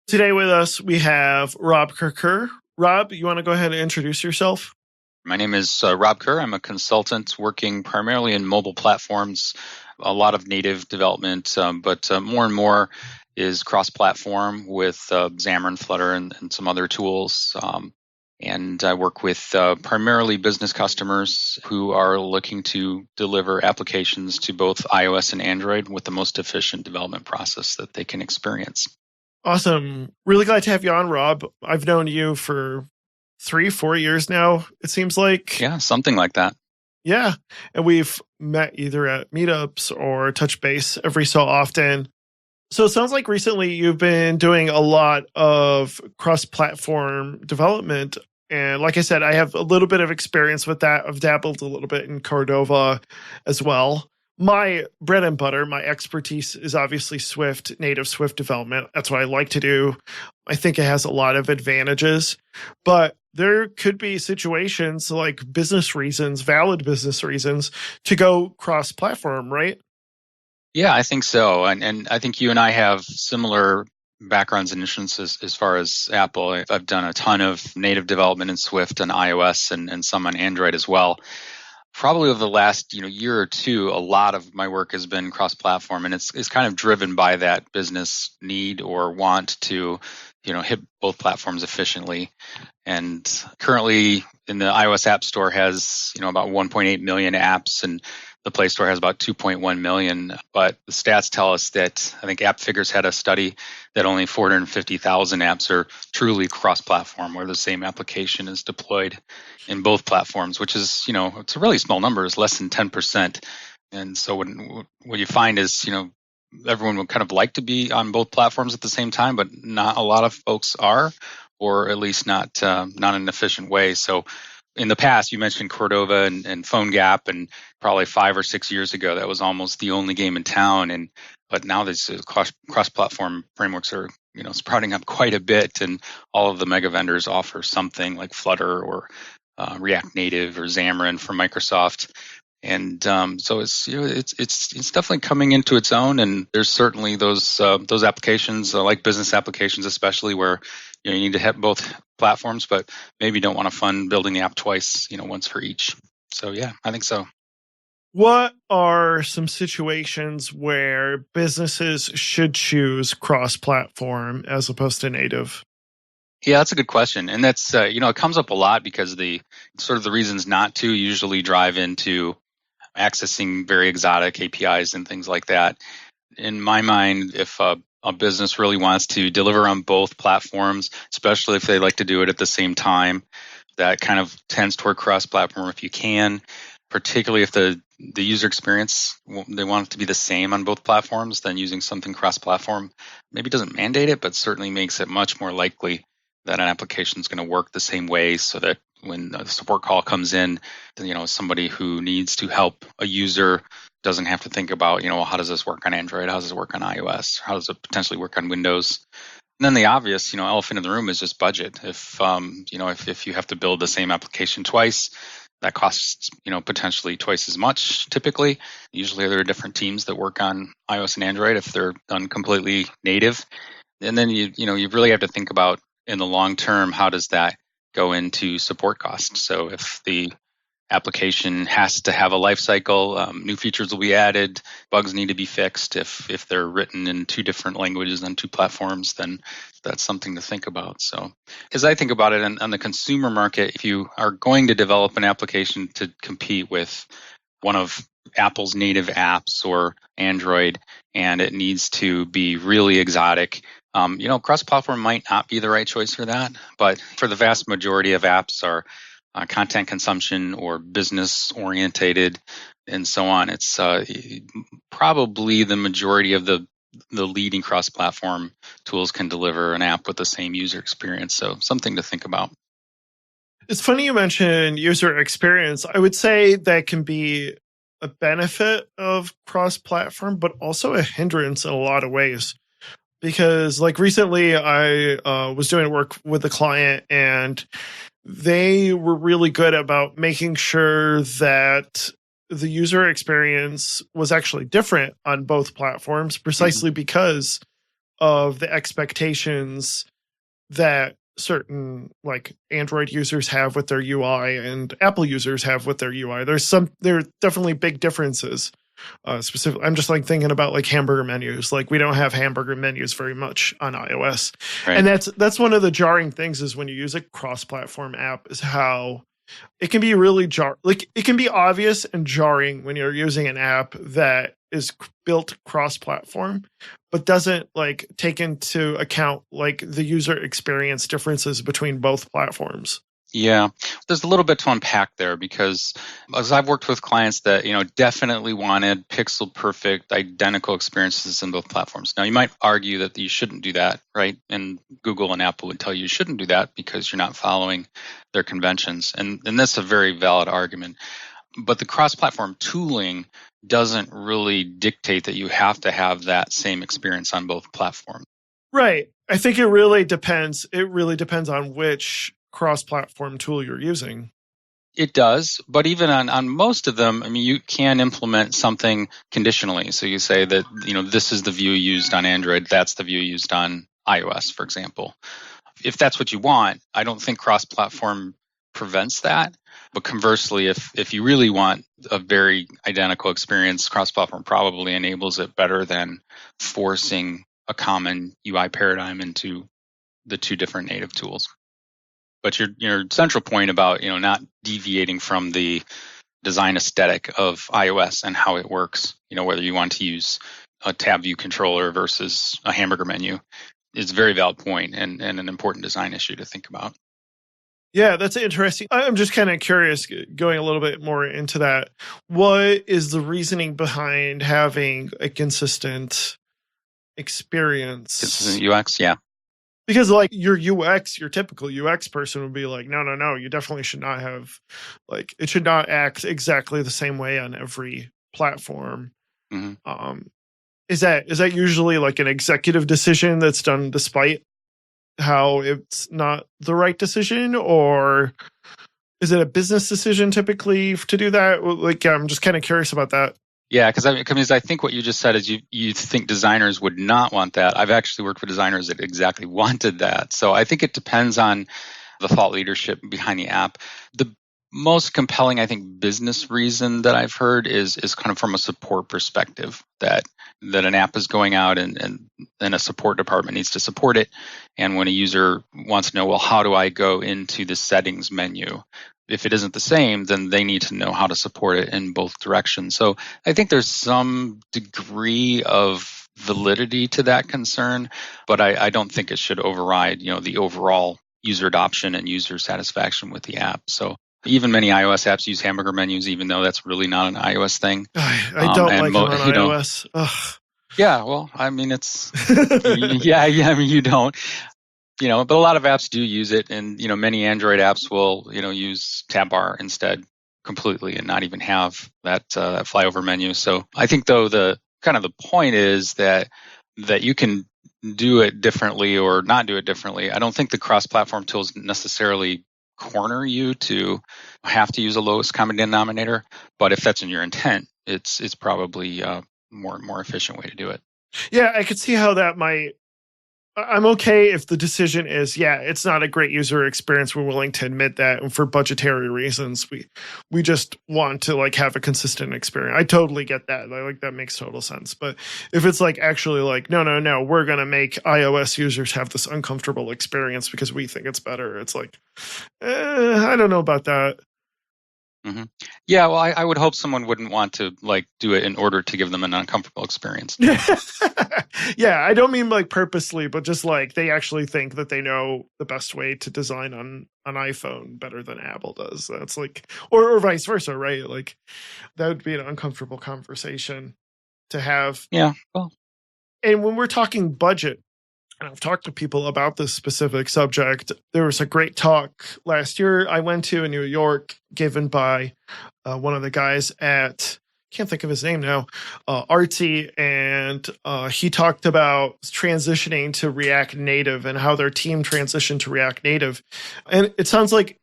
Today with us, we have Rob Kerr. Rob, you want to go ahead and introduce yourself? My name is Rob Kerr. I'm a consultant working primarily in mobile platforms, a lot of native development, but more and more is cross-platform with Xamarin, Flutter, and some other tools. And I work with primarily business customers who are looking to deliver applications to both iOS and Android with the most efficient development process that they can experience. Awesome. Really glad to have you on, Rob. I've known you for 3-4 years now, it seems like. Yeah, something like that. Yeah. And we've met either at meetups or touch base every so often. So it sounds like recently you've been doing a lot of cross-platform development. And like I said, I have a little bit of experience with that. I've dabbled a little bit in Cordova as well. My bread and butter, my expertise is obviously Swift, native Swift development. That's what I like to do. I think it has a lot of advantages, but there could be situations like business reasons, valid business reasons to go cross-platform, right? Yeah, I think so. And I think you and I have similar backgrounds and interests as far as Apple. I've done a ton of native development in Swift and iOS and some on Android as well. Probably over the last year or two, a lot of my work has been cross-platform, and it's kind of driven by that business need or want to hit both platforms efficiently. And currently in the iOS App Store has about 1.8 million apps, and the Play Store has about 2.1 million. But the stats tell us that I think App Figures had a study that only 450,000 apps are truly cross-platform, where the same application is deployed in both platforms, which is it's a really small number, it's less than 10%. And so what you find is everyone would kind of like to be on both platforms at the same time, but not a lot of folks are, or at least not in an efficient way. So in the past, you mentioned Cordova and PhoneGap, and probably 5 or 6 years ago, that was almost the only game in town. But now these cross-platform frameworks are sprouting up quite a bit, and all of the mega vendors offer something like Flutter or React Native or Xamarin from Microsoft. And so it's definitely coming into its own, and there's certainly those applications like business applications, especially where you need to hit both platforms, but maybe don't want to fund building the app twice, once for each. So yeah, I think so. What are some situations where businesses should choose cross-platform as opposed to native? Yeah, that's a good question, and that's it comes up a lot because the reasons not to usually drive into accessing very exotic APIs and things like that. In my mind, if a business really wants to deliver on both platforms, especially if they like to do it at the same time, that kind of tends toward cross-platform if you can, particularly if the user experience, they want it to be the same on both platforms, then using something cross-platform maybe doesn't mandate it, but certainly makes it much more likely that an application is going to work the same way, so that when a support call comes in, somebody who needs to help a user doesn't have to think about, how does this work on Android? How does it work on iOS? How does it potentially work on Windows? And then the obvious, elephant in the room is just budget. If you have to build the same application twice, that costs, potentially twice as much typically. Usually there are different teams that work on iOS and Android if they're done completely native. And then you really have to think about, in the long term, how does that go into support costs? So if the application has to have a life cycle, new features will be added, bugs need to be fixed. If they're written in two different languages on two platforms, then that's something to think about. So as I think about it on the consumer market, if you are going to develop an application to compete with one of Apple's native apps or Android, and it needs to be really exotic, cross-platform might not be the right choice for that. But for the vast majority of apps are content consumption or business orientated and so on, it's probably the majority of the leading cross-platform tools can deliver an app with the same user experience. So something to think about. It's funny you mentioned user experience. I would say that can be a benefit of cross-platform, but also a hindrance in a lot of ways. Because like recently I was doing work with a client, and they were really good about making sure that the user experience was actually different on both platforms, precisely because of the expectations that certain like Android users have with their UI and Apple users have with their UI. There are definitely big differences. Specifically, I'm just like thinking about like hamburger menus. Like we don't have hamburger menus very much on iOS, Right. and that's one of the jarring things is when you use a cross-platform app is how it can be really like it can be obvious and jarring when you're using an app that is built cross-platform but doesn't like take into account like the user experience differences between both platforms. Yeah, there's a little bit to unpack there because as I've worked with clients that, definitely wanted pixel perfect, identical experiences in both platforms. Now, you might argue that you shouldn't do that, right? And Google and Apple would tell you shouldn't do that because you're not following their conventions. And that's a very valid argument. But the cross-platform tooling doesn't really dictate that you have to have that same experience on both platforms. Right. I think it really depends. It really depends on which cross-platform tool you're using. It does, but even on most of them, I mean, you can implement something conditionally. So you say that, this is the view used on Android, that's the view used on iOS, for example. If that's what you want, I don't think cross-platform prevents that. But conversely, if you really want a very identical experience, cross-platform probably enables it better than forcing a common UI paradigm into the two different native tools. But your central point about not deviating from the design aesthetic of iOS and how it works, whether you want to use a tab view controller versus a hamburger menu, is a very valid point and an important design issue to think about. Yeah, that's interesting. I'm just kind of curious, going a little bit more into that. What is the reasoning behind having a consistent experience? Consistent UX, yeah. Because like your typical UX person would be like, no, you definitely should not have, like, it should not act exactly the same way on every platform. Mm-hmm. Is that usually like an executive decision that's done despite how it's not the right decision, or is it a business decision typically to do that? Like, I'm just kind of curious about that. Yeah, because I think what you just said is you think designers would not want that. I've actually worked with designers that exactly wanted that. So I think it depends on the thought leadership behind the app. The most compelling, I think, business reason that I've heard is kind of from a support perspective, that an app is going out and a support department needs to support it. And when a user wants to know, well, how do I go into the settings menu? If it isn't the same, then they need to know how to support it in both directions. So I think there's some degree of validity to that concern, but I don't think it should override, the overall user adoption and user satisfaction with the app. So even many iOS apps use hamburger menus, even though that's really not an iOS thing. I don't like them on iOS. Yeah, well, I mean, it's yeah. I mean, you don't. But a lot of apps do use it, and many Android apps will use tab bar instead completely and not even have that flyover menu. So I think though the point is that you can do it differently or not do it differently. I don't think the cross-platform tools necessarily corner you to have to use a lowest common denominator, but if that's in your intent, it's probably a more efficient way to do it. Yeah, I could see how that might. I'm okay if the decision is, it's not a great user experience. We're willing to admit that. And for budgetary reasons, we just want to like have a consistent experience. I totally get that. Like that makes total sense. But if it's like actually like, no, we're going to make iOS users have this uncomfortable experience because we think it's better. It's like, I don't know about that. Mm-hmm. Yeah, well, I would hope someone wouldn't want to like do it in order to give them an uncomfortable experience. Yeah, I don't mean like purposely, but just like they actually think that they know the best way to design on an iPhone better than Apple does. That's like, or vice versa, right? Like that would be an uncomfortable conversation to have. Yeah, well, and when we're talking budget, and I've talked to people about this specific subject. There was a great talk last year I went to in New York, given by one of the guys at, can't think of his name now, Artsy, and he talked about transitioning to React Native and how their team transitioned to React Native. And it sounds like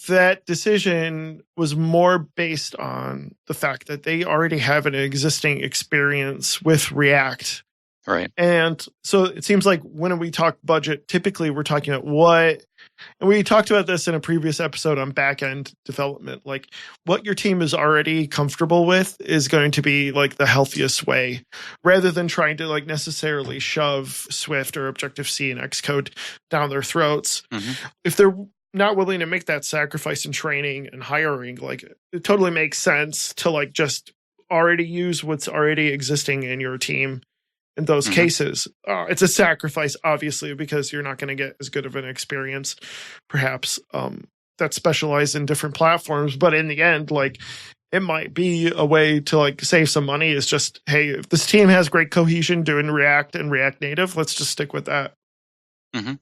that decision was more based on the fact that they already have an existing experience with React. Right. And so it seems like when we talk budget, typically we're talking about what, and we talked about this in a previous episode on back end development, like what your team is already comfortable with is going to be like the healthiest way rather than trying to like necessarily shove Swift or Objective C and Xcode down their throats. If they're not willing to make that sacrifice in training and hiring, like it totally makes sense to like just already use what's already existing in your team. In those cases, it's a sacrifice, obviously, because you're not going to get as good of an experience, perhaps, that specialize in different platforms. But in the end, like, it might be a way to like save some money. Is just, hey, if this team has great cohesion doing React and React Native, let's just stick with that.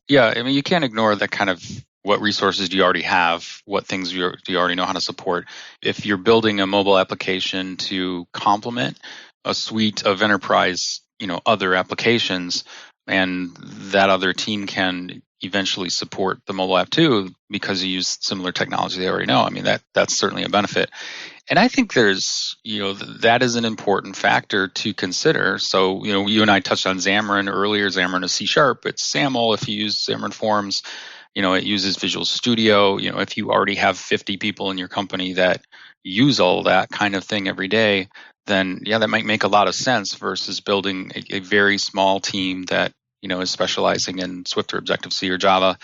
Yeah, I mean, you can't ignore that kind of what resources do you already have, what things do you already know how to support. If you're building a mobile application to complement a suite of enterprise other applications, and that other team can eventually support the mobile app too because you use similar technology they already know. I mean, that's certainly a benefit. And I think there's, that is an important factor to consider. So, you and I touched on Xamarin earlier. Xamarin is C#. It's SAML if you use Xamarin Forms. It uses Visual Studio. If you already have 50 people in your company that use all that kind of thing every day, then yeah, that might make a lot of sense versus building a very small team that is specializing in Swift or Objective-C or Java.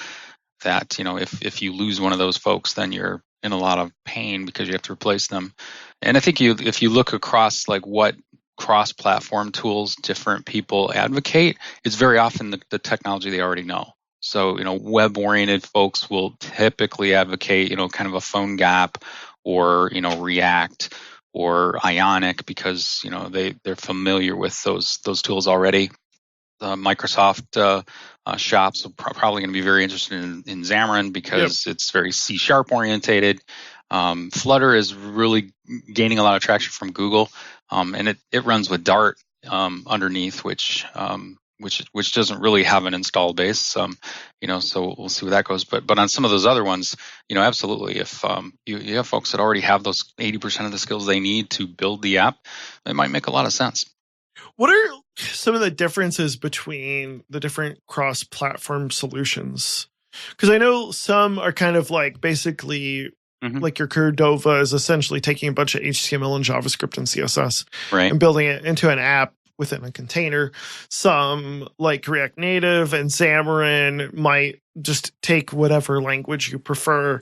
That if you lose one of those folks, then you're in a lot of pain because you have to replace them. And I think if you look across like what cross-platform tools different people advocate, it's very often the technology they already know. So web-oriented folks will typically advocate kind of a PhoneGap or React or Ionic because they're familiar with those tools already. Microsoft shops are probably going to be very interested in Xamarin because it's very C# orientated. Flutter is really gaining a lot of traction from Google, and it runs with Dart underneath, which doesn't really have an install base. So we'll see where that goes. But on some of those other ones, absolutely, if you have folks that already have those 80% of the skills they need to build the app, it might make a lot of sense. What are some of the differences between the different cross-platform solutions? Because I know some are kind of like basically like your Cordova is essentially taking a bunch of HTML and JavaScript and CSS and building it into an app within a container. Some like React Native and Xamarin might just take whatever language you prefer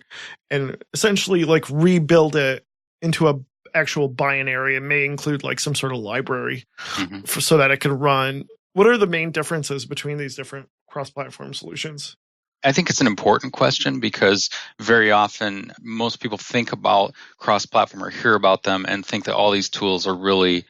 and essentially like rebuild it into a actual binary. It may include like some sort of library so that it can run. What are the main differences between these different cross-platform solutions? I think it's an important question because very often most people think about cross-platform or hear about them and think that all these tools are really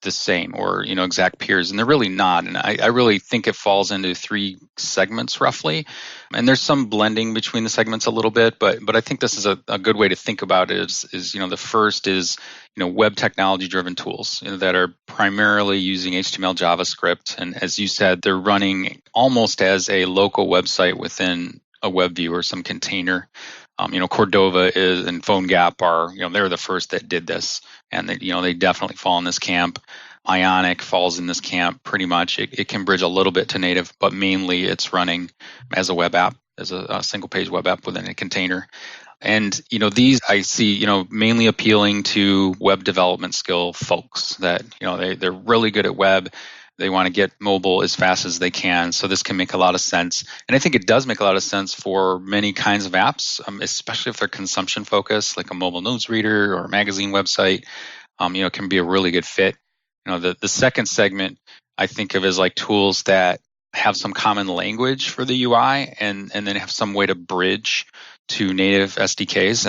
the same or exact peers, and they're really not. And I really think it falls into three segments roughly, and there's some blending between the segments a little bit, but I think this is a good way to think about it is the first is web technology driven tools that are primarily using HTML, JavaScript, and as you said, they're running almost as a local website within a web view or some container. Cordova and PhoneGap are, they're the first that did this, and they definitely fall in this camp. Ionic falls in this camp pretty much. It can bridge a little bit to native, but mainly it's running as a web app, as a single page web app within a container. And these I see mainly appealing to web development skill folks that they're really good at web. They want to get mobile as fast as they can. So this can make a lot of sense. And I think it does make a lot of sense for many kinds of apps, especially if they're consumption focused, like a mobile news reader or a magazine website. It can be a really good fit. The second segment I think of as like tools that have some common language for the UI and then have some way to bridge to native SDKs.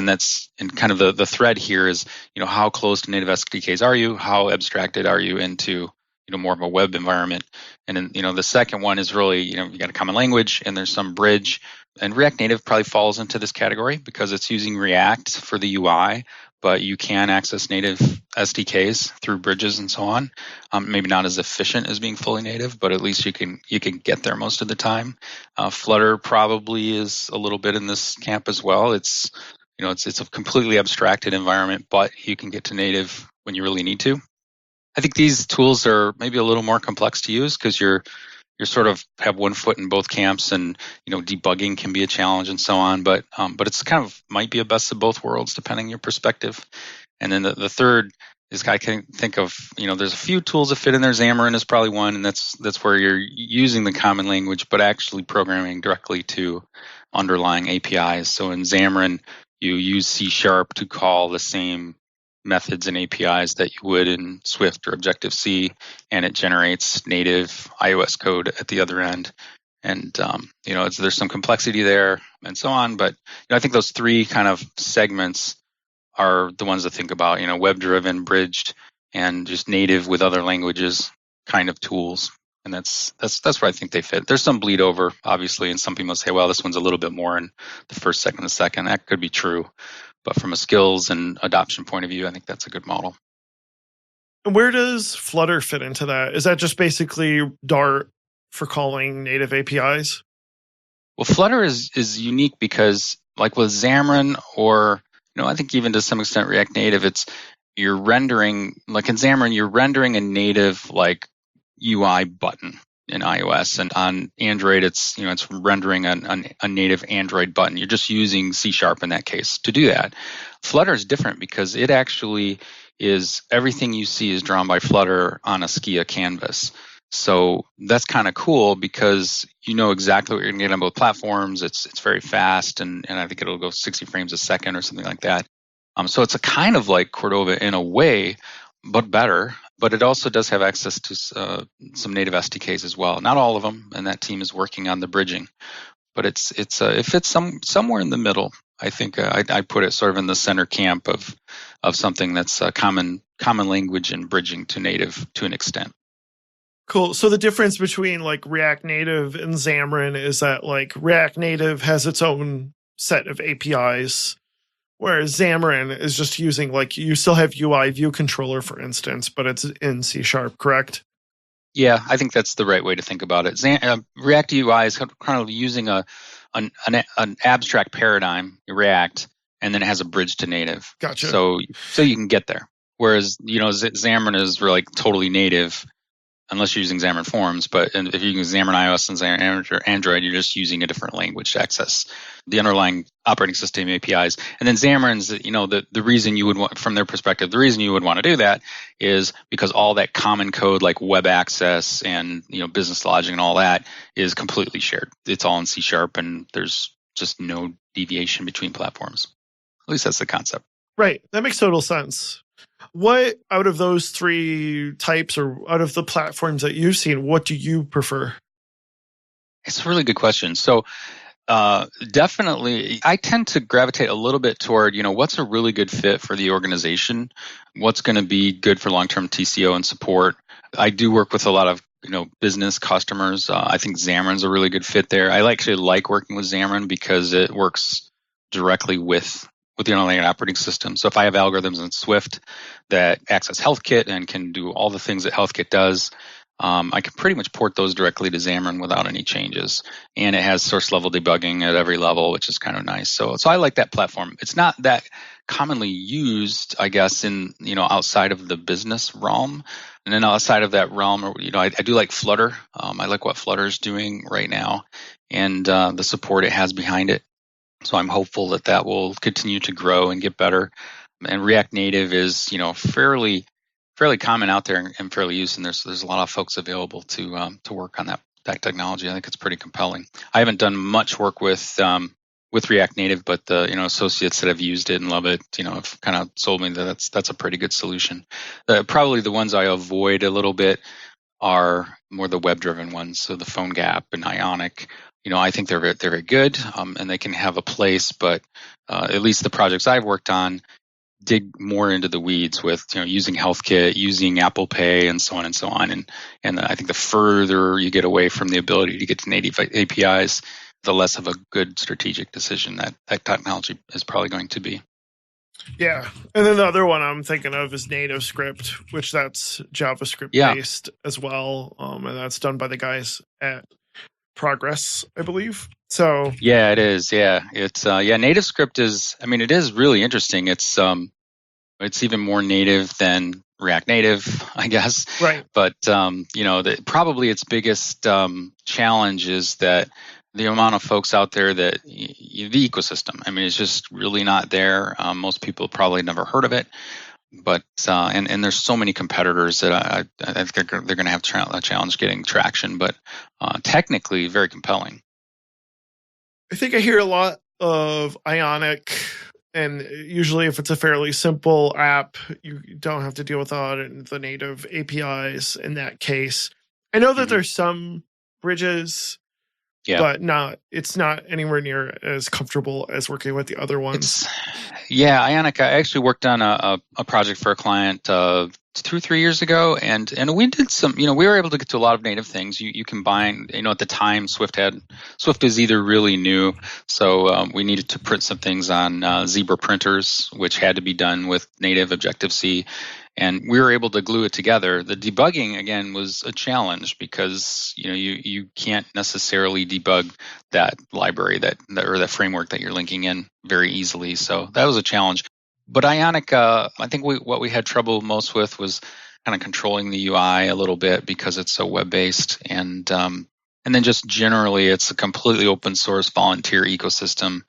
And kind of the thread here is, how close to native SDKs are you? How abstracted are you into more of a web environment? And then, the second one is really, you got a common language and there's some bridge. And React Native probably falls into this category because it's using React for the UI, but you can access native SDKs through bridges and so on. Maybe not as efficient as being fully native, but at least you can get there most of the time. Flutter probably is a little bit in this camp as well. It's a completely abstracted environment, but you can get to native when you really need to. I think these tools are maybe a little more complex to use because you're sort of have one foot in both camps, and debugging can be a challenge and so on. But it's kind of might be a best of both worlds depending on your perspective. And then the third is I can think of there's a few tools that fit in there. Xamarin is probably one, and that's where you're using the common language but actually programming directly to underlying APIs. So in Xamarin, you use C# to call the same methods and APIs that you would in Swift or Objective-C, and it generates native iOS code at the other end. And there's some complexity there and so on. But I think those three kind of segments are the ones to think about. Web-driven, bridged, and just native with other languages kind of tools. And that's where I think they fit. There's some bleed over, obviously, and some people say, well, this one's a little bit more in the first segment, the second. That could be true. But from a skills and adoption point of view, I think that's a good model. And where does Flutter fit into that? Is that just basically Dart for calling native APIs? Well, Flutter is unique because, like with Xamarin, or I think even to some extent React Native, you're rendering, like in Xamarin, you're rendering a native like UI button in iOS, and on Android, it's rendering a native Android button. You're just using C# in that case to do that. Flutter is different because it actually is everything you see is drawn by Flutter on a Skia canvas. So that's kind of cool because you know exactly what you're going to get on both platforms. It's very fast, and I think it'll go 60 frames a second or something like that. So it's a kind of like Cordova in a way, but better. But it also does have access to some native SDKs as well. Not all of them, and that team is working on the bridging. But it fits somewhere in the middle. I think I put it sort of in the center camp of something that's common language and bridging to native to an extent. Cool. So the difference between like React Native and Xamarin is that like React Native has its own set of APIs, whereas Xamarin is just using, like, you still have UI view controller, for instance, but it's in C#, correct? Yeah, I think that's the right way to think about it. React UI is kind of using an abstract paradigm, React, and then it has a bridge to native. Gotcha. So you can get there. Whereas Xamarin is like totally native, unless you're using Xamarin Forms. But if you're using Xamarin iOS and Xamarin Android, you're just using a different language to access the underlying operating system APIs. And then Xamarin's, the reason you would want, from their perspective, the reason you would want to do that is because all that common code like web access and business logic and all that is completely shared. It's all in C#, and there's just no deviation between platforms. At least that's the concept. Right. That makes total sense. What out of those three types, or out of the platforms that you've seen, what do you prefer? It's a really good question. So definitely, I tend to gravitate a little bit toward, what's a really good fit for the organization? What's going to be good for long-term TCO and support? I do work with a lot of, business customers. I think Xamarin's a really good fit there. I actually like working with Xamarin because it works directly with the underlying operating system. So if I have algorithms in Swift that access HealthKit and can do all the things that HealthKit does, I can pretty much port those directly to Xamarin without any changes. And it has source level debugging at every level, which is kind of nice. So I like that platform. It's not that commonly used, I guess, in, outside of the business realm. And then outside of that realm, I do like Flutter. I like what Flutter is doing right now and the support it has behind it. So I'm hopeful that will continue to grow and get better. And React Native is, fairly common out there and fairly used. And there's a lot of folks available to work on that technology. I think it's pretty compelling. I haven't done much work with React Native, but the associates that have used it and love it, have kind of told me that that's a pretty good solution. Probably the ones I avoid a little bit are more the web-driven ones, so the PhoneGap and Ionic. I think they're very good, and they can have a place, but at least the projects I've worked on dig more into the weeds with using HealthKit, using Apple Pay, and so on and so on. And I think the further you get away from the ability to get to native APIs, the less of a good strategic decision that technology is probably going to be. Yeah. And then the other one I'm thinking of is NativeScript, which that's JavaScript based as well. And that's done by the guys at Progress, I believe. So yeah, it is. Yeah, it's NativeScript is. I mean, it is really interesting. It's even more native than React Native, I guess. Right. But probably its biggest challenge is that the amount of folks out there that the ecosystem. I mean, it's just really not there. Most people probably never heard of it. But and there's so many competitors that I think they're going to have a challenge getting traction. But technically, very compelling. I think I hear a lot of Ionic, and usually if it's a fairly simple app, you don't have to deal with the native APIs in that case. I know that there's some bridges, but it's not anywhere near as comfortable as working with the other ones. Ionic, I actually worked on a project for a client 2-3 years ago, and we did some, we were able to get to a lot of native things. You combine, at the time Swift is either really new, so we needed to print some things on Zebra printers, which had to be done with native Objective-C, and we were able to glue it together. The debugging, again, was a challenge because you can't necessarily debug that library or that framework that you're linking in very easily. So that was a challenge. But Ionic, I think what we had trouble most with was kind of controlling the UI a little bit because it's so web-based, and then just generally it's a completely open source volunteer ecosystem.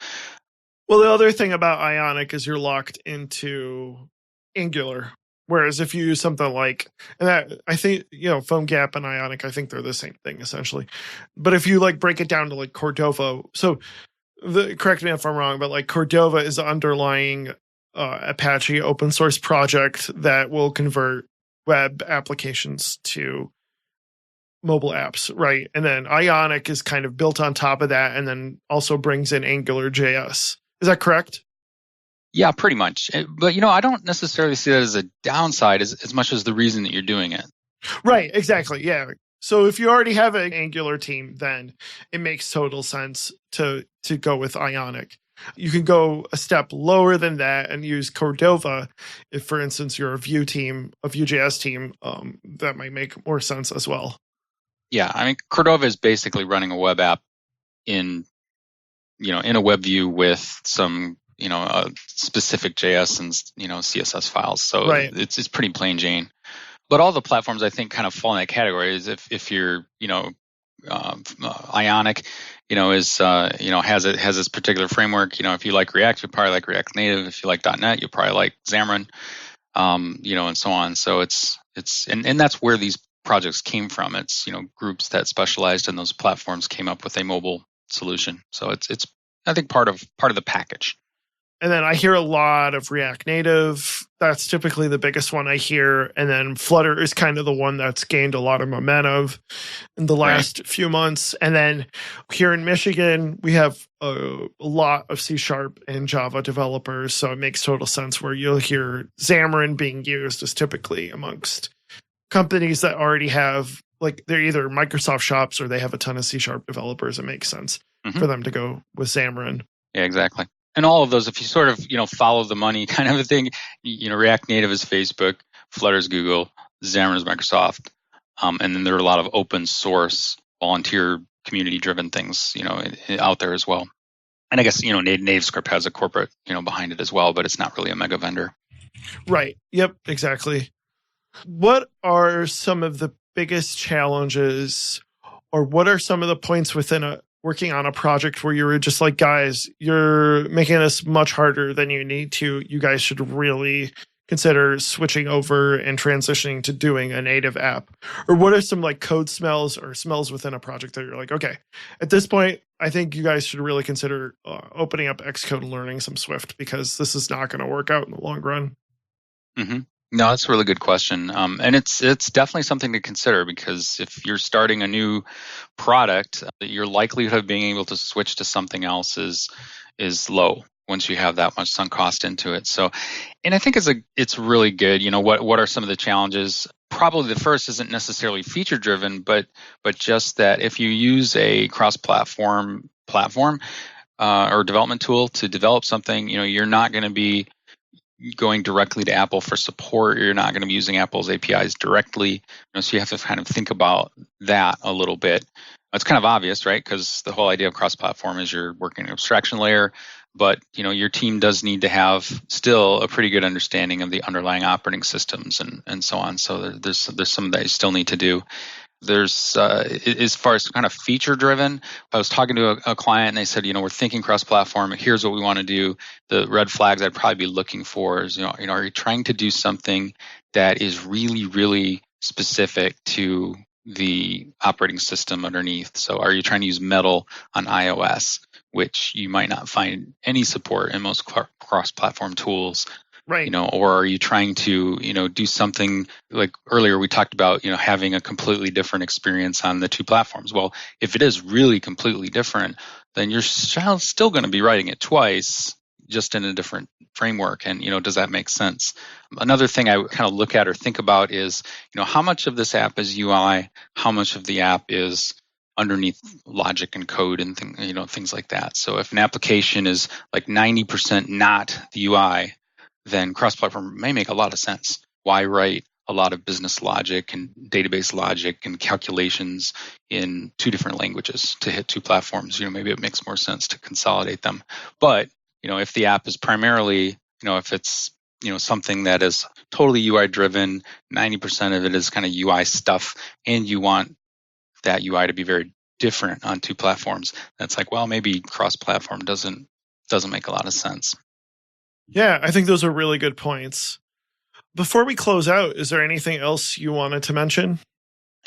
Well, the other thing about Ionic is you're locked into Angular. Whereas if you use something like, and that, I think, PhoneGap and Ionic, I think they're the same thing essentially. But if you break it down to Cordova, so correct me if I'm wrong, but Cordova is the underlying Apache open source project that will convert web applications to mobile apps, right? And then Ionic is kind of built on top of that, and then also brings in AngularJS. Is that correct? Yeah, pretty much. But, I don't necessarily see that as a downside as much as the reason that you're doing it. Right, exactly. Yeah. So if you already have an Angular team, then it makes total sense to go with Ionic. You can go a step lower than that and use Cordova. If, for instance, you're a Vue.js team, that might make more sense as well. Yeah, I mean, Cordova is basically running a web app in a web view with some specific JS and CSS files. So right. It's pretty plain Jane. But all the platforms I think kind of fall in that category. Is if you're Ionic, has this particular framework. If you like React, you probably like React Native. If you like .NET, you probably like Xamarin, and so on. So it's and that's where these projects came from. It's groups that specialized in those platforms came up with a mobile solution. So it's I think part of the package. And then I hear a lot of React Native. That's typically the biggest one I hear. And then Flutter is kind of the one that's gained a lot of momentum in the last few months. And then here in Michigan, we have a lot of C# and Java developers. So it makes total sense where you'll hear Xamarin being used is typically amongst companies that already have, they're either Microsoft shops or they have a ton of C# developers. It makes sense for them to go with Xamarin. Yeah, exactly. And all of those, if you sort of, follow the money kind of a thing, React Native is Facebook, Flutter is Google, Xamarin is Microsoft. And then there are a lot of open source, volunteer, community-driven things, out there as well. And I guess, NativeScript has a corporate, behind it as well, but it's not really a mega vendor. Right. Yep, exactly. What are some of the biggest challenges, or what are some of the points within working on a project where you were just like, guys, you're making this much harder than you need to. You guys should really consider switching over and transitioning to doing a native app? Or what are some code smells or smells within a project that you're like, okay, at this point, I think you guys should really consider opening up Xcode and learning some Swift, because this is not going to work out in the long run. Mm-hmm. No, that's a really good question. And it's definitely something to consider, because if you're starting a new product, your likelihood of being able to switch to something else is low once you have that much sunk cost into it. So, and I think it's really good. What are some of the challenges? Probably the first isn't necessarily feature driven, but just that if you use a cross-platform platform or development tool to develop something, you're not going to be going directly to Apple for support. You're not going to be using Apple's APIs directly. So you have to kind of think about that a little bit. It's kind of obvious, right? Because the whole idea of cross-platform is you're working an abstraction layer, but your team does need to have still a pretty good understanding of the underlying operating systems and so on. So there's some that you still need to do. There's as far as kind of feature driven, I was talking to a client and they said, we're thinking cross platform. Here's what we want to do. The red flags I'd probably be looking for is, are you trying to do something that is really, really specific to the operating system underneath? So are you trying to use Metal on iOS, which you might not find any support in most cross platform tools? Right. Or are you trying to, do something like earlier we talked about, having a completely different experience on the two platforms? Well, if it is really completely different, then you're still going to be writing it twice, just in a different framework. And, does that make sense? Another thing I kind of look at or think about is, how much of this app is UI? How much of the app is underneath logic and code and things like that. So if an application is like 90% not the UI, then cross-platform may make a lot of sense. Why write a lot of business logic and database logic and calculations in two different languages to hit two platforms? Maybe it makes more sense to consolidate them. But, if the app is primarily, if it's, something that is totally UI driven, 90% of it is kind of UI stuff, and you want that UI to be very different on two platforms, that's like, well, maybe cross-platform doesn't make a lot of sense. Yeah, I think those are really good points. Before we close out, is there anything else you wanted to mention?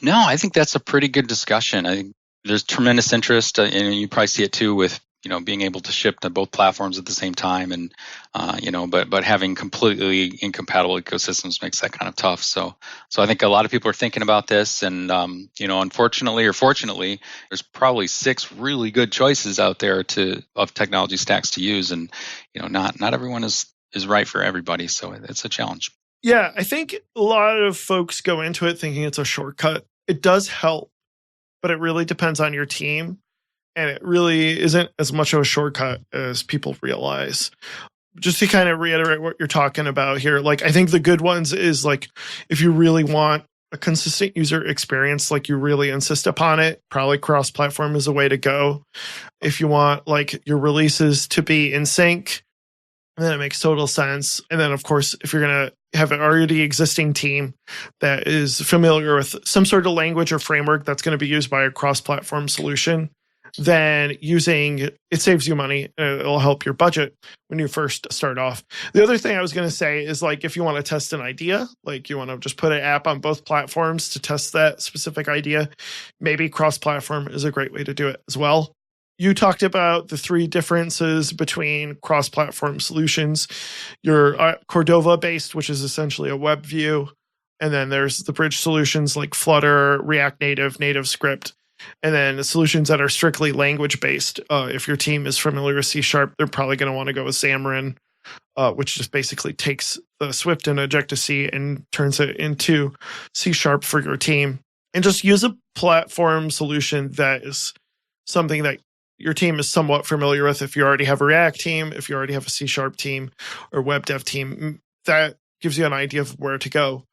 No, I think that's a pretty good discussion. I think there's tremendous interest, and you probably see it too with being able to ship to both platforms at the same time, and but having completely incompatible ecosystems makes that kind of tough. So I think a lot of people are thinking about this, and unfortunately or fortunately, there's probably 6 really good choices out there of technology stacks to use, and not everyone is right for everybody. So it's a challenge. Yeah, I think a lot of folks go into it thinking it's a shortcut. It does help, but it really depends on your team. And it really isn't as much of a shortcut as people realize. Just to kind of reiterate what you're talking about here, like I think the good ones is like if you really want a consistent user experience, like you really insist upon it, probably cross-platform is a way to go. If you want like your releases to be in sync, then it makes total sense. And then of course, if you're going to have an already existing team that is familiar with some sort of language or framework that's going to be used by a cross-platform solution, then using it saves you money. It'll help your budget when you first start off. The other thing I was going to say is like if you want to test an idea, like you want to just put an app on both platforms to test that specific idea, maybe cross-platform is a great way to do it as well. You talked about the 3 differences between cross-platform solutions. Your Cordova-based, which is essentially a web view, and then there's the bridge solutions like Flutter, React Native, NativeScript. And then the solutions that are strictly language-based, if your team is familiar with C#, they're probably going to want to go with Xamarin, which just basically takes the Swift and Objective-C and turns it into C# for your team. And just use a platform solution that is something that your team is somewhat familiar with. If you already have a React team, if you already have a C# team or web dev team, that gives you an idea of where to go.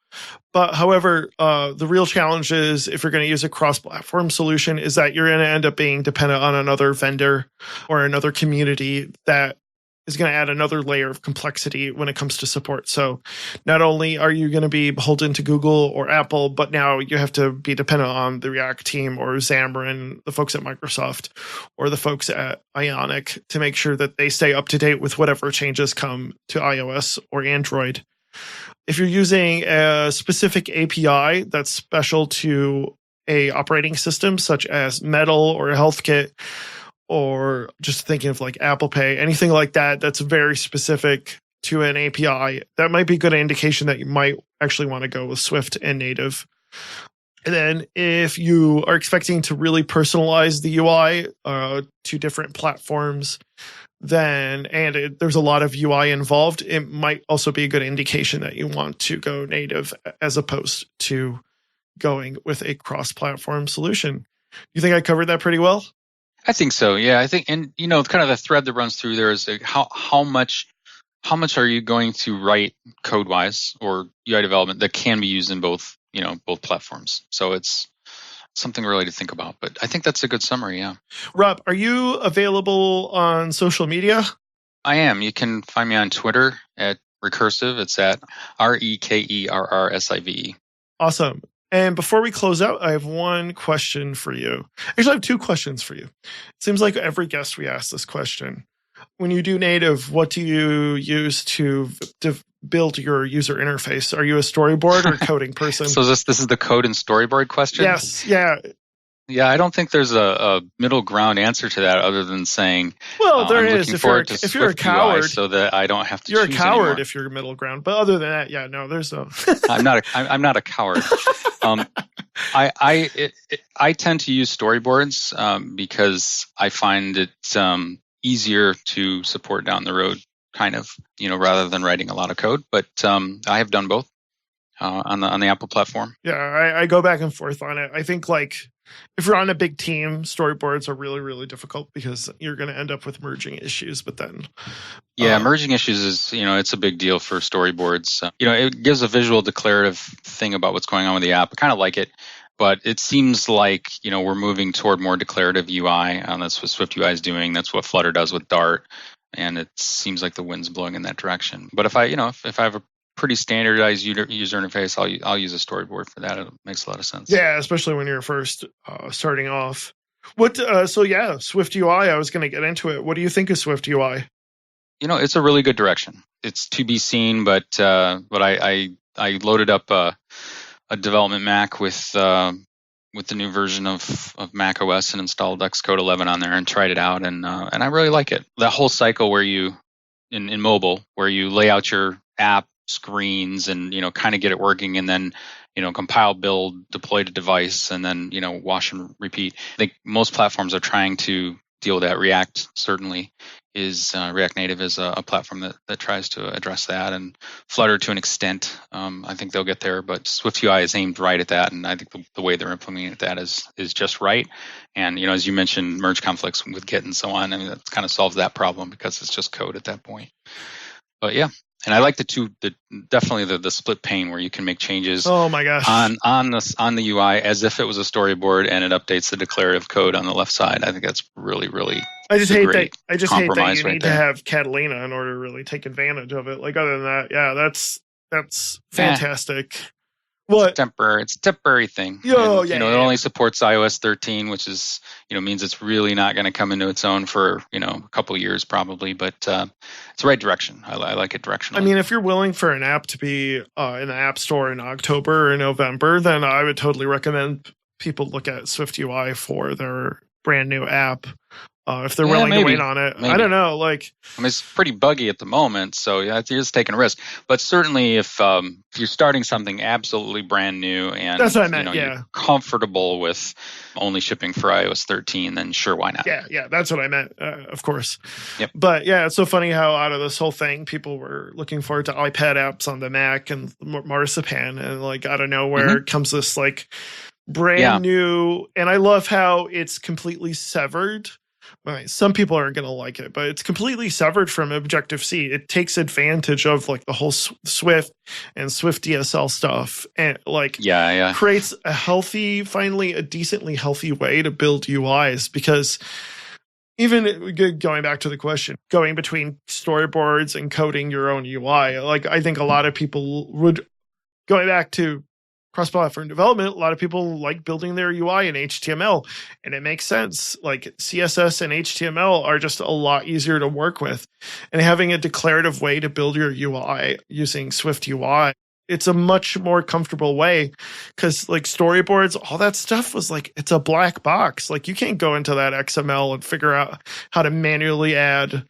But however, the real challenge is if you're going to use a cross-platform solution is that you're going to end up being dependent on another vendor or another community that is going to add another layer of complexity when it comes to support. So not only are you going to be beholden to Google or Apple, but now you have to be dependent on the React team or Xamarin, the folks at Microsoft or the folks at Ionic to make sure that they stay up to date with whatever changes come to iOS or Android. If you're using a specific API that's special to a operating system, such as Metal or HealthKit, or just thinking of like Apple Pay, anything like that, that's very specific to an API, that might be a good indication that you might actually want to go with Swift and native. And then if you are expecting to really personalize the UI to different platforms, there's a lot of UI involved, it might also be a good indication that you want to go native as opposed to going with a cross-platform solution. You think I covered that pretty well? I think so. Yeah, I think, and kind of the thread that runs through there is like how much are you going to write code-wise or UI development that can be used in both platforms? So it's something really to think about. But I think that's a good summary. Yeah. Rob, are you available on social media? I am. You can find me on Twitter at Rekursive. It's at REKERRSIVE. Awesome. And before we close out, I have one question for you. Actually, I have two questions for you. It seems like every guest we ask this question. When you do native, what do you use to build your user interface? Are you a storyboard or coding person? So this is the code and storyboard question? Yes. Yeah. Yeah, I don't think there's a middle ground answer to that other than saying, well, there I'm is. if you're a coward, so that I don't have to. You're choose a coward anymore. if you're middle ground. But other than that, yeah, no, there's no. I'm not a coward. I tend to use storyboards because I find it easier to support down the road, kind of, rather than writing a lot of code. But I have done both on the Apple platform. Yeah, I go back and forth on it. I think if you're on a big team, storyboards are really, really difficult because you're going to end up with merging issues. But then, merging issues is it's a big deal for storyboards. It gives a visual declarative thing about what's going on with the app. I kind of like it, but it seems like we're moving toward more declarative UI. That's what SwiftUI is doing. That's what Flutter does with Dart, and it seems like the wind's blowing in that direction. But if I have a pretty standardized user interface, I'll use a storyboard for that. It makes a lot of sense. Yeah, especially when you're first starting off. SwiftUI, I was going to get into it. What do you think of SwiftUI? It's a really good direction. It's to be seen, but I loaded up a development Mac with the new version of Mac OS and installed Xcode 11 on there and tried it out, and I really like it. That whole cycle where you in mobile, where you lay out your app screens and kind of get it working, and then compile, build, deploy to device, and then wash and repeat. I think most platforms are trying to deal with that. React certainly is React Native is a platform that tries to address that, and Flutter to an extent. I think they'll get there, but SwiftUI is aimed right at that, and I think the way they're implementing that is just right. And as you mentioned, merge conflicts with Git and so on. I mean, that kind of solves that problem because it's just code at that point. But yeah. And I like definitely the split pane where you can make changes. Oh my gosh! On the UI as if it was a storyboard, and it updates the declarative code on the left side. I think that's really, really. I just hate that you right need there. to have Catalina in order to really take advantage of it. Like other than that, yeah, that's fantastic. What? It's a temporary thing. It only supports iOS 13, which is means it's really not going to come into its own for a couple of years probably. But it's the right direction. I like it directionally. I mean, if you're willing for an app to be in the App Store in October or November, then I would totally recommend people look at SwiftUI for their brand new app. If they're willing to wait on it. Maybe. I don't know. It's pretty buggy at the moment, so yeah, it's just taking a risk. But certainly, if you're starting something absolutely brand new and that's what I meant, you're comfortable with only shipping for iOS 13, then sure, why not? Yeah, that's what I meant. Of course. Yep. But yeah, it's so funny how out of this whole thing, people were looking forward to iPad apps on the Mac and Marzipan, and out of nowhere comes this brand new. And I love how it's completely severed. Right. Some people aren't going to like it, but it's completely severed from Objective-C. It takes advantage of the whole Swift and Swift DSL stuff, and creates finally a decently healthy way to build UIs. Because even going back to the question, going between storyboards and coding your own UI, I think a lot of people would, going back to cross-platform development, a lot of people like building their UI in HTML, and it makes sense. CSS and HTML are just a lot easier to work with, and having a declarative way to build your UI using SwiftUI, it's a much more comfortable way, because storyboards, all that stuff was it's a black box. You can't go into that XML and figure out how to manually add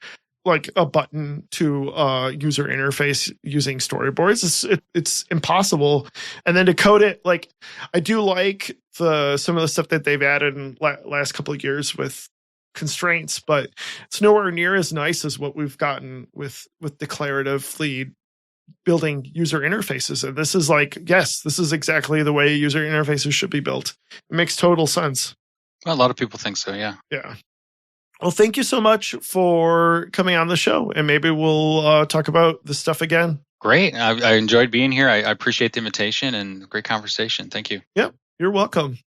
a button to user interface using storyboards. It's impossible. And then to code it, I do like some of the stuff that they've added in last couple of years with constraints, but it's nowhere near as nice as what we've gotten with declaratively building user interfaces. And this is this is exactly the way user interfaces should be built. It makes total sense. Well, a lot of people think so, yeah. Yeah. Well, thank you so much for coming on the show, and maybe we'll talk about this stuff again. Great. I enjoyed being here. I appreciate the invitation and great conversation. Thank you. Yep, you're welcome.